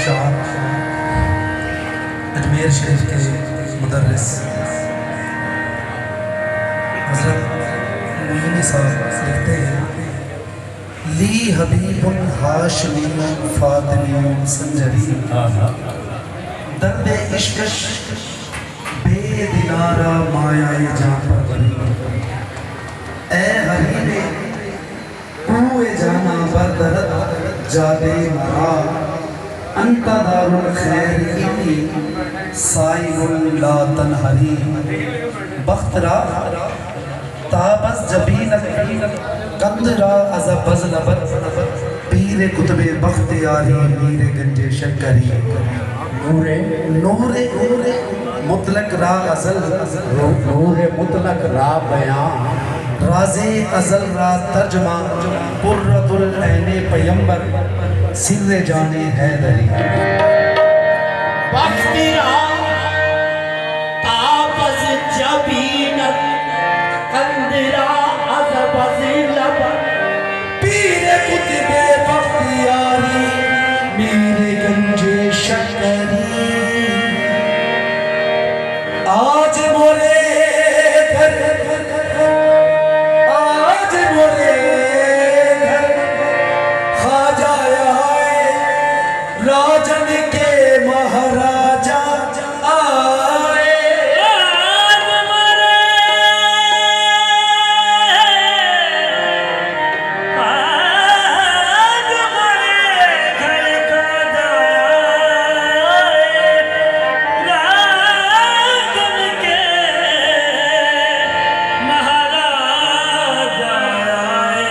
शाह अजमेर शरीफ के मुदर्रिस हज़रत मोइनी साहब लिखते हैं, ली हबीबुन हाशमीयुन फातिमियुन संजरी दर्द इश्क बेदिनारा माया जां परवरी। ए हबीबे कुए जाना बरदरत जादे मरा अंता दारुल खैर इन्नी साइबुल ला तनहरी। बख्तरा ताबस जबीनत कंदरा अज़ बज़लबत पीर कुतबे बख्तियारी मीर गंजे शक्करी। नूरे नूरे नूरे मुतलक रा अज़ल नूरे मुतलक रा बयां राज़े अज़ल रा तर्जमा कुर्रतुल ऐने पैगंबर सिर्रे जाने हैदरी। बख्तिरा ताबस जबीनत कंदरा अज़ बज़लबत पीर कुतबे बख्तियारी मीर गंजे शक्करी। आज मोरे